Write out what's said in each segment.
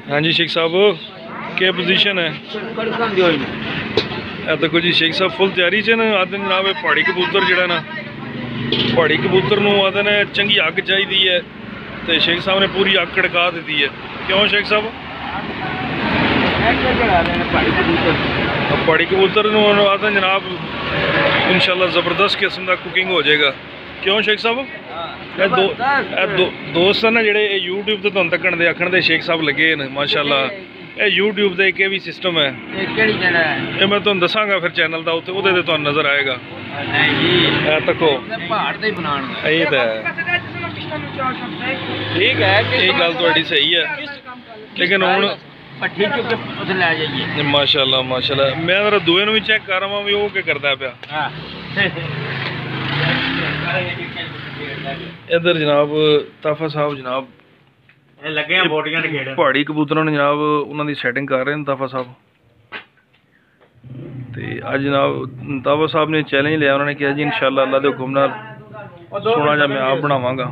हाँ जी शेख साहब, क्या पोजीशन है? देखो जी शेख साहब फुल तैयारी च न। आदे जनाब पहाड़ी कबूतर जड़ा ना, पहाड़ी कबूतर नूं आदे ने चंगी अग चाहिदी है, तो शेख साहब ने पूरी अग कड़का दी है। क्यों शेख साहब? पहाड़ी कबूतर नूं आदे जनाब इंशाल्लाह ज़बरदस्त किस्म का कुकिंग हो जाएगा। क्यों शेख साहब? दोस्त है ना जेडे यूट्यूब तो तुहानूं तक्कण दे आखण दे शेख साहब लगे न माशाल्लाह। यूट्यूब का एक भी सिस्टम है, ये मैं तुहानूं दसांगा फिर चैनल का, उत्ते ओहदे ते तुहानूं नज़र आएगा। तको ये तो है, ठीक है, ये गल तुहाडी सही है, लेकिन हुण माशाल्लाह माशाल्लाह मैं जरा दूए नूं भी चेक कर रहा भी वो क्या करता पिया। इधर जनाब ताफा साहब जनाब लगे हैं बोटियां खेड़न, पहाड़ी कबूतरों ने जनाब उन्होंने सेटिंग कर रहे हैं ताफा साहब। तो अज जनाब ताफा साहब ने चैलेंज लिया, उन्होंने कहा जी इंशाल्लाह अल्लाह के हुक्म नाल सोना जा मैं आप बनावांगा।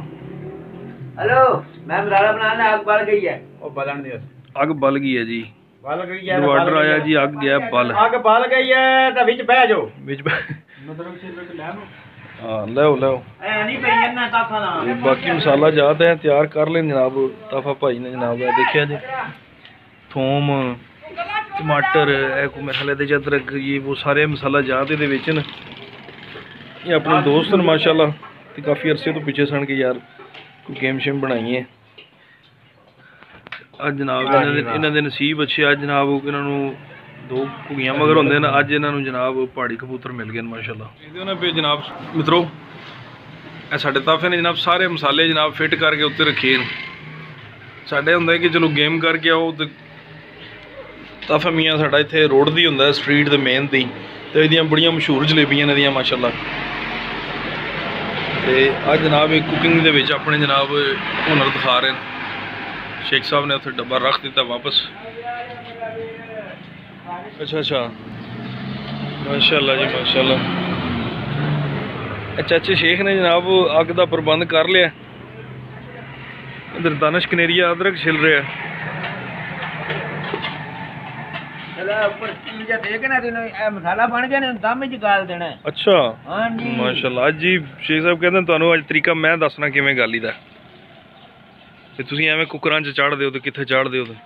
हेलो मैं मसाला बनाना, आग बल गई है, ओ बलन दे, अग बल गई है जी, बल गई है, ऑर्डर आया जी, अग गया बल, आग बल गई है तो विच बह जाओ, विच मतलब सिर पे ले लो। हाँ लो लो, ए नहीं पई ना ताफा ना। बाकी मसाला जात है तैयार कर लें जनाब ताफा भाई ने जनाब। देखिया जी थोम टमाटर को मसाले दे अदरक ये वो सारे मसाला जात दे विच न। ये अपने दोस्त न माशाल्लाह, ते काफ़ी अरसे तो पीछे सन के यार कोई गेम शेम बनाई है। अज जनाब इन्हां दे नसीब अच्छे, अज जनाब इन्हों दो घुगियां मगर होंगे ना, अज इन्हों जनाब पहाड़ी कबूतर मिल गए माशाल्लाह। पे जनाब मित्रों साढ़े ताफे ने जनाब सारे मसाले जनाब फिट करके उत्ते रखे हैं। साढ़े होंगे कि चलो गेम करके आओ, तो ताफा मियाँ साढ़ा इत्थे रोड दी होंदा स्ट्रीट दे मेन दी, तो इहदियां बड़ियां मशहूर जलेबियां ने माशाल्लाह। तो अज जनाब एक कुकिंग दे विच अपने जनाब हुनर दिखा रहे हैं। शेख साहब ने उत्थे डब्बा रख दिता वापस। अच्छा अच्छा माशाल्लाह जी माशाल्लाह। चाचे शेख ने जनाब अग का प्रबंध कर लिया। इधर दानिश कनेरिया अदरक छिल रहा है। मसाला बन गया दम च गाल देना। अच्छा माशाल्लाह। अज जी शेख साहब कहते तुहानू अज तरीका मैं दसना किवें गाली दा, ते तुसीं एवें कुकरां च चाढ़ दिओ ते कित्थे चाढ़ दिओ ते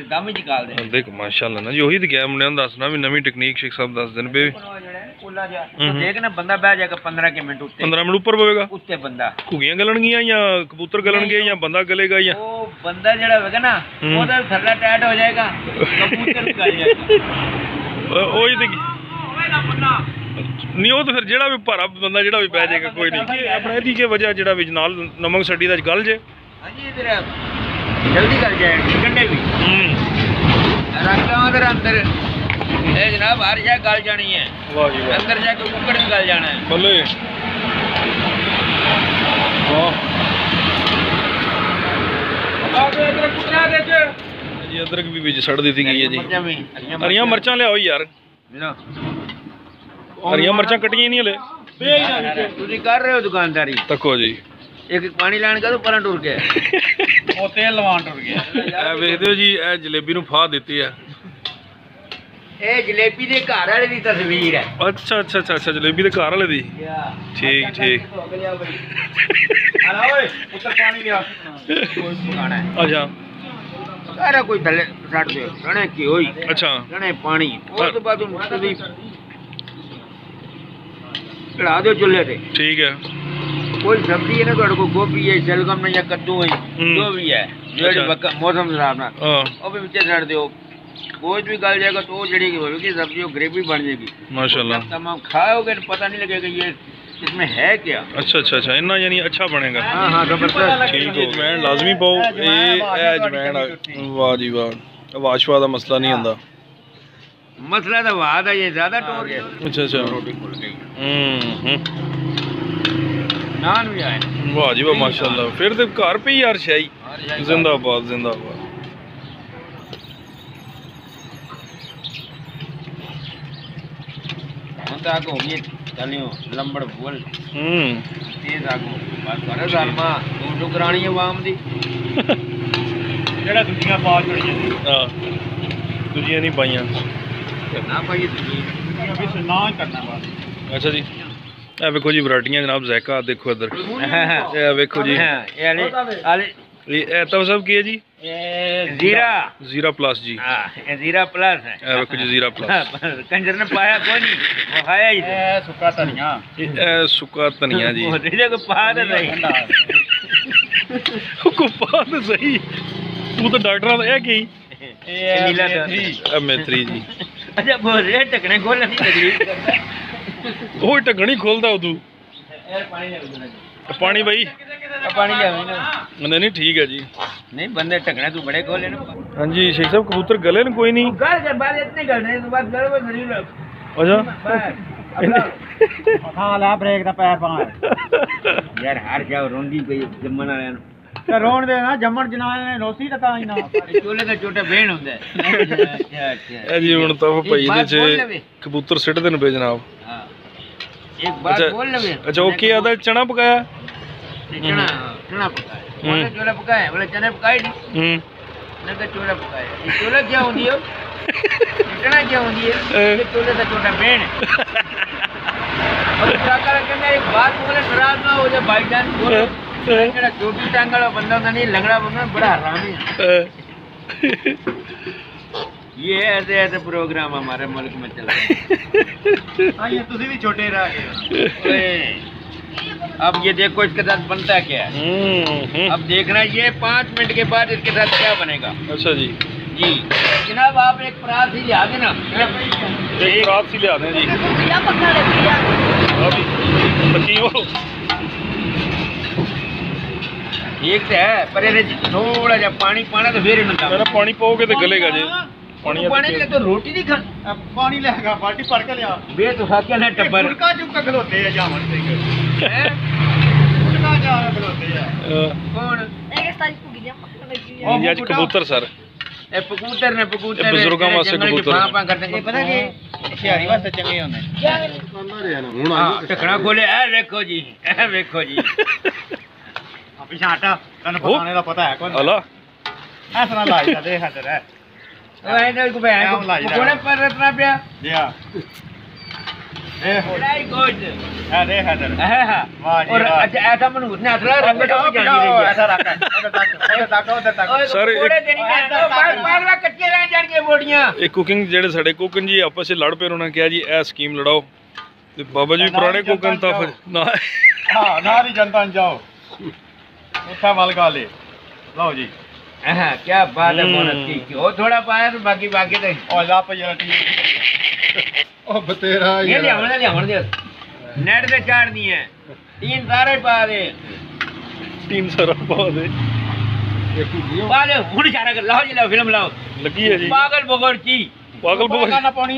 दम च गाल दे। देख माशाल्लाह ना जी, ओही तो क्या मुंडियां दसना भी नवीं टेक्निक शेख साहब दस दिन पे। देख ना बंदा बह जाएगा 15 मिनट उत्ते, 15 मिनट ऊपर पवेगा उत्ते बंदा। घुगियां गलणगियां या कबूतर गलणगे या बंदा गलेगा या वो बंदा जेड़ा होगा ना ओदा थल्ला टाइट हो जाएगा, कबूतर भी गल जाएगा। ओही ते नहीं, वो तो फिर जेड़ा भी भारा बंदा जेड़ा भी बह जाएगा कोई नहीं। अपने दी के वजह जेड़ा विच नाल नमक सड्डी दा गल जे। हां जी इधर जल्दी गल जाएगा, गंडे भी रख लो उधर अंदर। ए जनाब हर जगह गल जानी है। वाह जी वाह, अंदर जाके कुकर भी गल जाना है। भले वाह जी। अदरक भी बीच सड़ दी गई है जी। हरियां मिर्चां लियाओ यार, हरियां मिर्चां कटियां नहीं हले। तुसी कर रहे हो दुकानदारी तको जी, एक पानी लाने का तो पर टुर गया वो तेल लवान टुर गया। वेखदे हो जी ए जलेबी नूं फाह दित्ती है। ए जलेबी दे घर वाले दी तस्वीर है। अच्छा अच्छा अच्छा अच्छा, जलेबी दे घर वाले दी। ठीक ठीक। ओए उतर पानी लिया खाना है। अच्छा सारा कोई थले सट दे गणे की होई। अच्छा गणे पानी उस तो बाद तुसी चढ़ा दो चूल्हे पे। ठीक है। कोई सब्जी है ना तो को गोभी है, शलगम है या कद्दू है, जो भी है जो मौसम खराब ना वो भी नीचे छड़ दो, गोश्त भी गल जाएगा तो जड़ी होगी सब्जी वो ग्रेवी बन जाएगी माशाल्लाह। तमाम खाओगे तो पता नहीं लगेगा ये इसमें है क्या। अच्छा अच्छा अच्छा, इतना यानी अच्छा बनेगा। हाँ हाँ जबरदस्त। ठीक हो, अजमैन लाजमी पाओ। ये अजमैन वाह जी वाह, वाशवा का मसला नहीं होंदा। मसला तो वाद है, ये ज्यादा टोर गया। अच्छा अच्छा, रोटी खुल गई। नान भी आए। वाह जी वाह माशाल्लाह। फिर तो घर पे ही यार शाही। जिंदाबाद जिंदाबाद। हम आगो ये चलियो लंबड़ बोल तेज आगो बस करे सालमा तू करानी है वाम दी। ਜਿਹੜਾ ਦੂਜੀਆਂ ਪਾ ਛੜੀਆਂ ਨੇ ਹਾਂ ਦੂਜੀਆਂ ਨਹੀਂ ਪਾਈਆਂ ਨਾ ਪਾਈਏ ਦੂਜੀਆਂ ਵੀ ਨਾ ਕਰਨਾ ਬਸ ਅੱਛਾ ਜੀ ਇਹ ਵੇਖੋ ਜੀ ਵੈਰਾਈਟੀਆਂ ਜਨਾਬ ਜ਼ਾਇਕਾ ਦੇਖੋ ਇੱਧਰ ਇਹ ਵੇਖੋ ਜੀ ਇਹ ਆਲੇ ਇਹ ਤਾਂ ਸਭ ਕੀ ਹੈ ਜੀ जीरा प्लस जी जीरा प्लस है जीरा प्लस कंजर ने पाया कोई नहीं वो खाया ही सुक्का धनिया सुक्का धनिया जी को पा दे सही को पा दे सही तू तो डॉक्टर है की नीला मेथरी जी अच्छा बोल रे टकने खोल नहीं तकलीफ करता वो टकनी खोलदा तू पानी भाई पानी नहीं ठीक है जी नहीं बंदे टकने तू बड़े खोले ना हाँ जी शेख साहब कबूतर गले न कोई नहीं गल कर बात इतने गल नहीं तो बात गल वो नहीं लग अच्छा हां ला ब्रेक दा पैर पा यार हार जाओ रोंदी पे जम्मन वाले ते रोण दे ना जम्मन जनाल ने रोसी ता ही ना चोले दा छोटा बहन हुंदा अच्छा ए जी हुन तो भाई दे च कबूतर सिट देन पे जनाब हां एक बात बोल ले अच्छा ओके आदा चना पकाया चना चना पकाया बोले चोला पकाया बोले चने पकाए नहीं ना का चोला पकाया ये चोला क्या होती है चना क्या होती है ये चोले का छोटा बहन और काका कहना एक बात बोले नाराज ना हो जाए भाईजान बोले जेड़ा छोटी टांग वाला बंदा होता नहीं लगड़ा बंदा बड़ा हरामी है ये ऐसे प्रोग्राम हमारे मुल्क में चल रहे हैं हाँ ये तुझे भी छोटे रह गए अब ये देखो इसके साथ बनता क्या है अब देखना ये 5 मिनट के बाद इसके साथ क्या बनेगा अच्छा जी जी जनाब आप एक परात ही लिया देना एक परात सी लिया दें जी एक तो है पर थोड़ा सा पानी पाना तो फिर पानी पाओगे तो गलेगा जी पानी ले तो रोटी नहीं खा पानी लेगा बाल्टी भर के लिया बे तो साकिया ने टब्बर फुलका चुका खलोते है जामन से हैं फुलका जा खलोते है कौन एक तारीख को गिया ये आज कबूतर सर ए कबूतर ने कबूतर बुजुर्गों वास्ते कबूतर हां करते हैं पता कि शहरी वास्ते चंगे होंगे हां टकड़ा खोले ए देखो जी पीछे हटा तने बताने का पता है कौन अल्लाह ऐसा लाई जा देख इधर है ओए इधर को बहन कोने पर रखना पे दिया वेरी गुड हां देख इधर हां और अच्छा ऐसा मन उसने असला रंग तो जानी रही है ऐसा रखा उधर तक सर कोड़े देनी है पागला कच्चे रह जान के बोड़ियां एक कुकिंग जेड़े साडे कुकिंग जी आपस में लड़ पे उन्होंने कहा जी ए स्कीम लड़ाओ ते बाबा जी पुराने कुकिंग ता ना हां ना दी जनता जाओ उठा वाल का ले लो जी हां क्या बात है बोनस की वो थोड़ा पाया तो बाकी तो और ला पे जरा ओ बतेरा ये ले हमने दे नेट पे चार दी है 3 सारे पा दे 3 सारा पा दे पा दे हुन इशारा कर लाओ जी लाओ फिल्म लाओ लगी है जी पागल बगड़ची ना पानी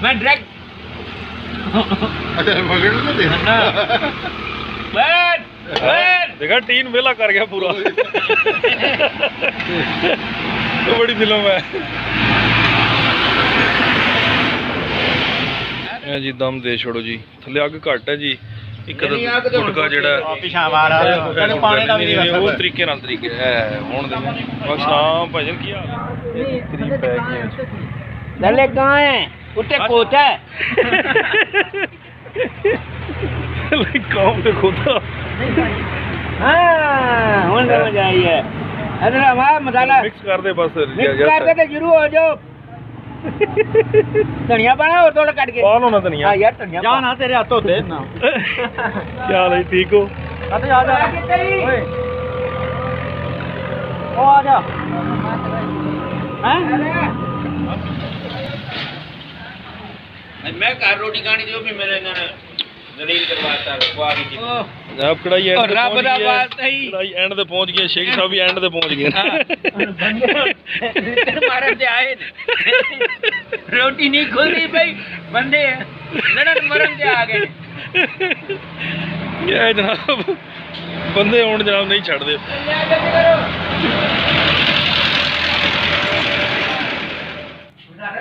मैं डायरेक्ट अच्छा बगड़ में दे ना बैठ देखा टीन वेला कर गया पूरा तो बड़ी फिल्म है जी दम दे छोड़ो जी थले अग घट है जी एक गुटका जेड़ा वो तरीके नाल तरीके है हुन दे बस नाम भजन की हाल करीब पै गए दले कहां है उते कोता है काम तो खोता हां हुन समझ आई है अदर हमारा मसाला मिक्स कर दे बस मिक्स कर दे तो शुरू हो जाओ धनिया पाना और थोड़ा काट के पालो ना धनिया हां यार धनिया जा ना तेरे हाथों दे ना क्या हाल है ठीक हो अरे आ जा ओए ओ आ जा हैं मैं घर रोटी खानी जो भी मेरे ने दलील करवाता रखवा दी आप कढ़ाई एंड पे रब दा वास्ता ही कढ़ाई एंड पे पहुंच गए शेख साहब भी एंड पे पहुंच गए बंदे मारे ते आए रोटी नहीं खुलती भाई बंदे लड़न मरन ते आ गए क्या जनाब बंदे हुन जनाब नहीं छड़ दे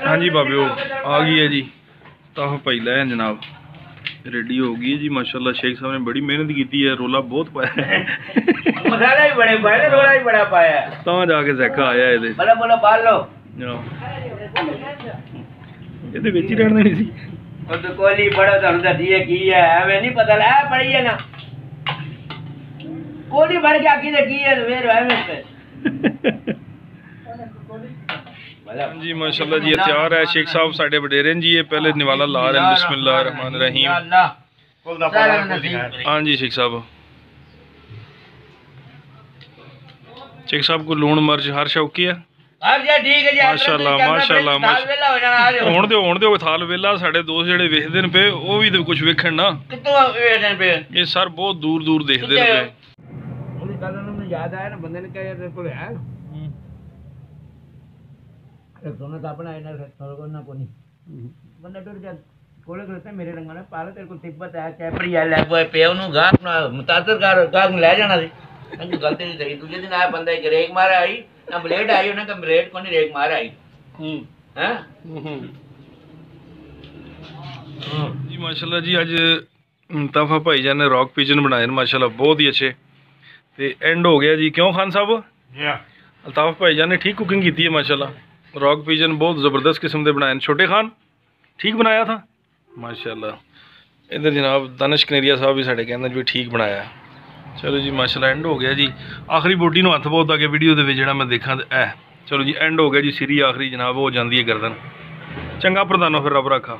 हाँ जी बाबियो आ गई है जी ताह भाई लै जनाब रेडी हो गई जी माशाल्लाह। शेख साहब ने बड़ी मेहनत की है, रोला बहुत पाया है, मसाला भी बड़े पाए, रोला भी बड़ा पाया है, ਤਾਂ जाके ज़ायका आया ਇਹਦੇ। बोला बोला बाल लो ਇਹਦੇ ਵਿੱਚ ਹੀ ਰਹਿਣ ਦੇਣੀ ਸੀ। ਉਹ ਤਾਂ ਕੋਲੀ ਪੜੋ ਤੁਹਾਨੂੰ ਦੱਸੀਏ ਕੀ ਹੈ, ਐਵੇਂ ਨਹੀਂ ਪਤਾ ਲੈ ਪੜੀ ਹੈ ਨਾ ਕੋਲੀ ਭਰ ਕੇ ਆਕੀ ਤੇ ਕੀ ਹੈ ਫੇਰ ਐਵੇਂ ਤੇ जी माशाल्लाह जी तैयार है। शेख साहब साडे वडेरे जी, ये पहले निवाला ला रहे हैं। बिस्मिल्लाहिर्रहमानिर्रहीम। हाँ जी शेख साहब, शेख साहब को लूण मिर्च हर शौकी है माशाल्लाह माशाल्लाह। होण दिओ थाल वेला। साडे दोस्त जेहड़े वेखदे ने पे ਉਹ ਵੀ ਤੇ ਕੁਝ ਵੇਖਣ ਨਾ, ਕਿੱਥੋਂ ਵੇਖਦੇ ਪਏ ਇਹ ਸਰ ਬਹੁਤ ਦੂਰ ਦੂਰ ਦੇਖਦੇ ਨੇ ਪਏ। ਉਹਦੀ ਗੱਲ ਮੈਨੂੰ ਯਾਦ ਆਇਆ ਨਾ, ਬੰਦੇ ਨੇ ਕਿਹਾ ਤੇਰੇ ਕੋਲ ਹੈ एक सोना का अपना है ना, थोड़ा ना कोनी बंदा डर जा कोले करते मेरे रंगा ने पाले तेरे को तिब्बत है कैपरी है ले वो पे उनु गा अपना मुतासर का ले जाना सी अंग गलती नहीं थी। दूसरे दिन आया बंदा एक रेक मार आई ना, ब्लेड आई ना, ब्लेड कोनी रेक मार आई हैं जी माशाल्लाह जी। आज मुताफा भाईजान ने रॉक पिजन बनाए माशाल्लाह, बहुत ही अच्छे। ते एंड हो गया जी, क्यों खान साहब? अल्ताफ भाईजान ने ठीक कुकिंग की है माशाल्लाह। रॉक पिजन बहुत ज़बरदस्त किस्म के बनाए। छोटे खान ठीक बनाया था माशाल्लाह। इधर जनाब दानिश कनेरिया साहब भी साढ़े कहते भी ठीक बनाया। चलो जी माशाल्लाह एंड हो गया जी। आखिरी बोटी नूं हत्थ बहुत आगे वीडियो के जो मैं देखा तो चलो जी एंड हो गया जी। सिरी आखिरी जनाब हो जाती है गर्दन। चंगा प्रधानो फिर रब रखा।